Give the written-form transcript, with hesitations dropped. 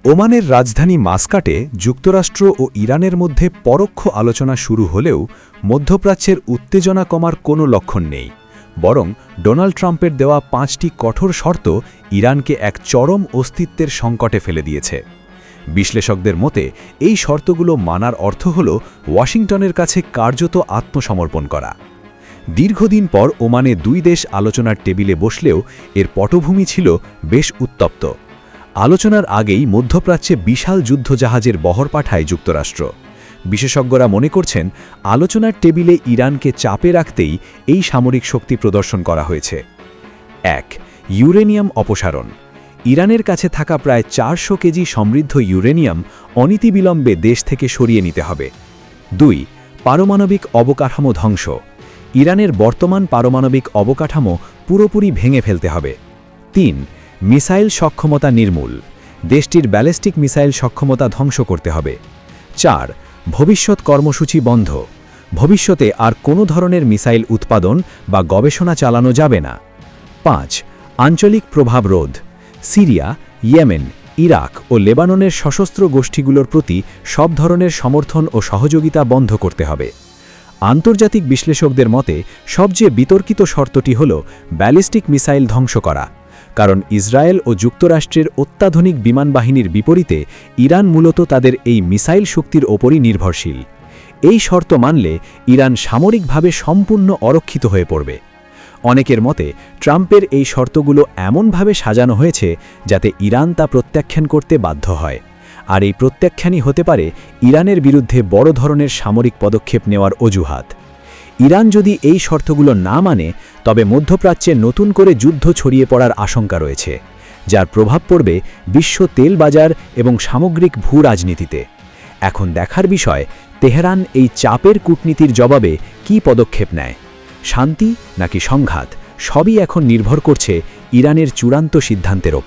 ওমানের রাজধানী মাস্কাটে যুক্তরাষ্ট্র ও ইরানের মধ্যে পরোক্ষ আলোচনা শুরু হলেও মধ্যপ্রাচ্যের উত্তেজনা কমার কোনো লক্ষণ নেই। বরং ডোনাল্ড ট্রাম্পের দেওয়া ৫টি কঠোর শর্ত ইরানকে এক চরম অস্তিত্বের সংকটে ফেলে দিয়েছে। বিশ্লেষকদের মতে এই শর্তগুলো মানার অর্থ হল ওয়াশিংটনের কাছে কার্যত আত্মসমর্পণ করা। দীর্ঘদিন পর ওমানে দুই দেশ আলোচনার টেবিলে বসলেও এর পটভূমি ছিল বেশ উত্তপ্ত। আলোচনার আগেই মধ্যপ্রাচ্যে বিশাল যুদ্ধজাহাজের বহর পাঠায় যুক্তরাষ্ট্র। বিশেষজ্ঞরা মনে করছেন আলোচনার টেবিলে ইরানকে চাপে রাখতেই এই সামরিক শক্তি প্রদর্শন করা হয়েছে। ১. ইউরেনিয়াম অপসারণ। ইরানের কাছে থাকা প্রায় ৪০০ কেজি সমৃদ্ধ ইউরেনিয়াম অনীতিবিলম্বে দেশ থেকে সরিয়ে নিতে হবে। ২. পারমাণবিক অবকাঠামো ধ্বংস। ইরানের বর্তমান পারমাণবিক অবকাঠামো পুরোপুরি ভেঙে ফেলতে হবে। ৩. মিসাইল সক্ষমতা নির্মূল। দেশটির ব্যালিস্টিক মিসাইল সক্ষমতা ধ্বংস করতে হবে। ৪. ভবিষ্যৎ কর্মসূচি বন্ধ। ভবিষ্যতে আর কোনো ধরনের মিসাইল উৎপাদন বা গবেষণা চালানো যাবে না। ৫. আঞ্চলিক প্রভাব রোধ। সিরিয়া, ইয়েমেন, ইরাক ও লেবাননের সশস্ত্র গোষ্ঠীগুলোর প্রতি সব ধরনের সমর্থন ও সহযোগিতা বন্ধ করতে হবে। আন্তর্জাতিক বিশ্লেষকদের মতে সবচেয়ে বিতর্কিত শর্তটি হল ব্যালিস্টিক মিসাইল ধ্বংস করা, কারণ ইসরায়েল ও যুক্তরাষ্ট্রের অত্যাধুনিক বিমানবাহিনীর বিপরীতে ইরান মূলত তাদের এই মিসাইল শক্তির ওপরই নির্ভরশীল। এই শর্ত মানলে ইরান সামরিকভাবে সম্পূর্ণ অরক্ষিত হয়ে পড়বে। অনেকের মতে ট্রাম্পের এই শর্তগুলো এমনভাবে সাজানো হয়েছে যাতে ইরান তা প্রত্যাখ্যান করতে বাধ্য হয়, আর এই প্রত্যাখ্যানই হতে পারে ইরানের বিরুদ্ধে বড় ধরনের সামরিক পদক্ষেপ নেওয়ার অজুহাত। ইরান যদি এই শর্তগুলো না মানে তবে মধ্যপ্রাচ্যে নতুন করে যুদ্ধ ছড়িয়ে পড়ার আশঙ্কা রয়েছে, যার প্রভাব পড়বে বিশ্ব তেল বাজার এবং সামগ্রিক ভূ-রাজনীতিতে। এখন দেখার বিষয় তেহরান এই চাপের কূটনীতির জবাবে কী পদক্ষেপ নেয়। শান্তি নাকি সংঘাত, সবই এখন নির্ভর করছে ইরানের চূড়ান্ত সিদ্ধান্তের ওপর।